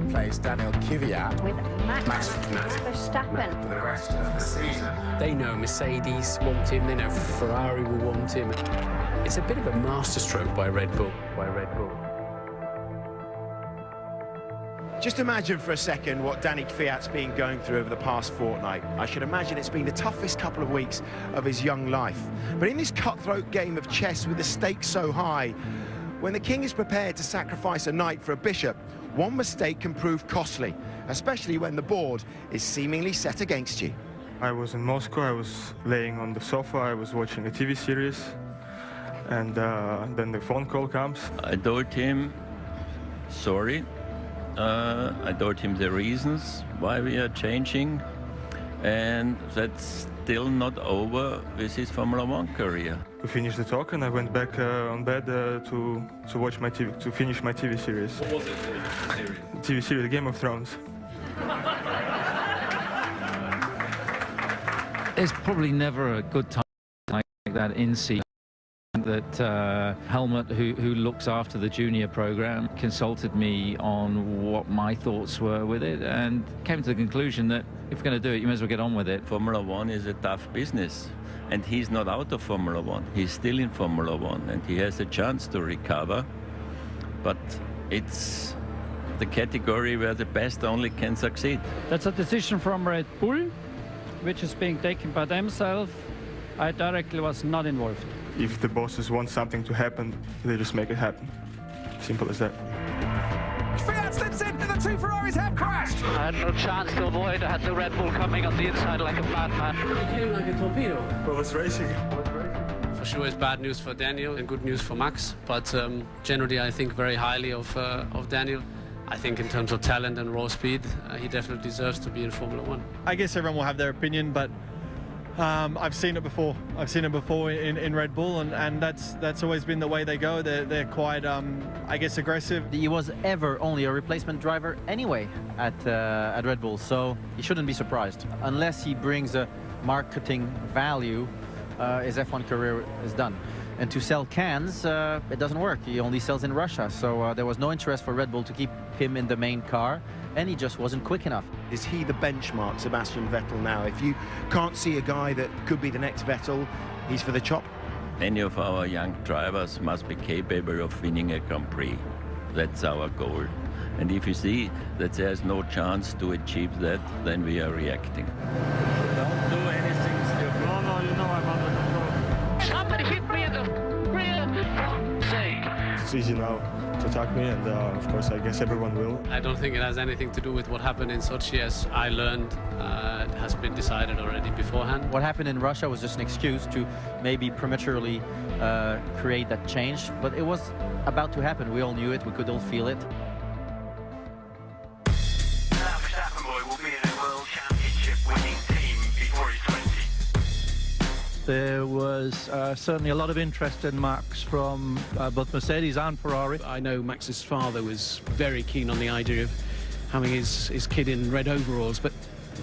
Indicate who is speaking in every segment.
Speaker 1: second place, Daniel Kvyat.
Speaker 2: With Max Verstappen.
Speaker 1: For the rest of the season.
Speaker 3: They know Mercedes want him, they know Ferrari will want him. It's a bit of a masterstroke by Red Bull.
Speaker 4: Just imagine for a second what Danny Kvyat's been going through over the past fortnight. I should imagine it's been the toughest couple of weeks of his young life. But in this cutthroat game of chess with the stakes so high, when the king is prepared to sacrifice a knight for a bishop, one mistake can prove costly, especially when the board is seemingly set against you.
Speaker 5: I was in Moscow, I was laying on the sofa, I was watching a TV series, and then the phone call comes.
Speaker 6: I told him, sorry. I told him the reasons why we are changing, and that's still not over with his Formula One career.
Speaker 5: We finished the talk, and I went back on bed to watch my TV, to finish my TV series.
Speaker 7: What was it, the series?
Speaker 5: TV series, Game of Thrones.
Speaker 8: There's probably never a good time like that in season. That Helmut, who looks after the junior program, consulted me on what my thoughts were with it and came to the conclusion that if you're going to do it, you may as well get on with it.
Speaker 6: Formula One is a tough business, and he's not out of Formula One. He's still in Formula One, and he has a chance to recover, but it's the category where the best only can succeed.
Speaker 9: That's a decision from Red Bull, which is being taken by themselves. I directly was not involved.
Speaker 5: If the bosses want something to happen, they just make it happen. Simple as that.
Speaker 10: Kvyat slips in, and the two Ferraris have crashed.
Speaker 9: I had no chance to avoid. I had the Red Bull coming on the inside like a madman.
Speaker 3: He came like a torpedo.
Speaker 5: Well, it's racing.
Speaker 3: For sure it's bad news for Daniel and good news for Max, but generally I think very highly of Daniel. I think in terms of talent and raw speed, he definitely deserves to be in Formula One.
Speaker 11: I guess everyone will have their opinion, but I've seen it before. I've seen it before in Red Bull, and that's always been the way they go. They're quite, I guess, aggressive.
Speaker 12: He was ever only a replacement driver anyway at Red Bull, so he shouldn't be surprised. Unless he brings a marketing value, his F1 career is done. And to sell cans, it doesn't work. He only sells in Russia, so there was no interest for Red Bull to keep him in the main car, and he just wasn't quick enough.
Speaker 4: Is he the benchmark, Sebastian Vettel, now? If you can't see a guy that could be the next Vettel, he's for the chop?
Speaker 6: Any of our young drivers must be capable of winning a Grand Prix. That's our goal. And if you see that there's no chance to achieve that, then we are reacting. Don't do anything stupid.
Speaker 5: No, you know I'm under control.
Speaker 9: Somebody hit me in the rear.
Speaker 5: It's easy now to attack me, and of course I guess everyone will.
Speaker 3: I don't think it has anything to do with what happened in Sochi, as I learned it has been decided already beforehand.
Speaker 12: What happened in Russia was just an excuse to maybe prematurely create that change, but it was about to happen. We all knew it, we could all feel it.
Speaker 13: There was certainly a lot of interest in Max from both Mercedes and Ferrari.
Speaker 3: I know Max's father was very keen on the idea of having his kid in red overalls, but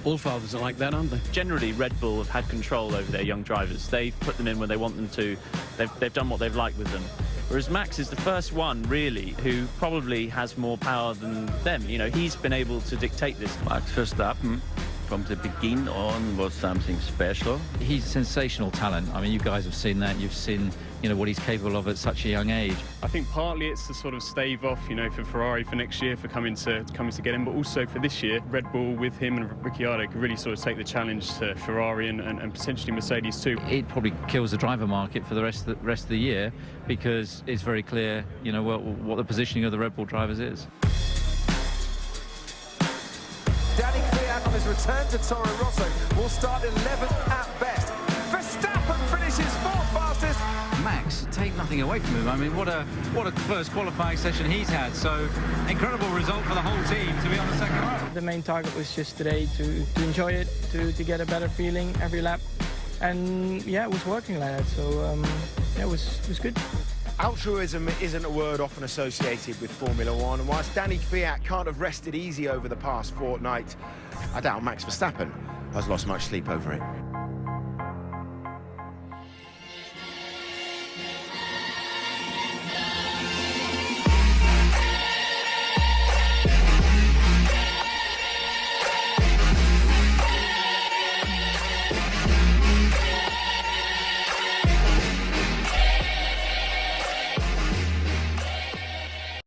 Speaker 3: all fathers are like that, aren't they?
Speaker 14: Generally, Red Bull have had control over their young drivers. They've put them in when they want them to. They've done what they've liked with them. Whereas Max is the first one, really, who probably has more power than them. You know, he's been able to dictate this.
Speaker 6: Max Verstappen, from the beginning on, was something special.
Speaker 8: He's a sensational talent. I mean, you guys have seen that. You've seen, you know, what he's capable of at such a young age.
Speaker 7: I think partly it's to sort of stave off, you know, for Ferrari for next year for coming to get him, but also for this year, Red Bull with him and Ricciardo could really sort of take the challenge to Ferrari and potentially Mercedes too.
Speaker 8: It probably kills the driver market for the rest of the year, because it's very clear, you know, what the positioning of the Red Bull drivers is.
Speaker 10: Danny Kvyat on his return to Toro Rosso will start 11th at best. Verstappen finishes 4th fastest.
Speaker 8: Max, take nothing away from him. I mean, what a first qualifying session he's had. So incredible result for the whole team to be on the second row.
Speaker 15: The main target was just today to enjoy it, to get a better feeling every lap, and yeah, it was working like that. So yeah, it was good.
Speaker 4: Altruism isn't a word often associated with Formula One, and whilst Danny Kvyat can't have rested easy over the past fortnight, I doubt Max Verstappen has lost much sleep over it.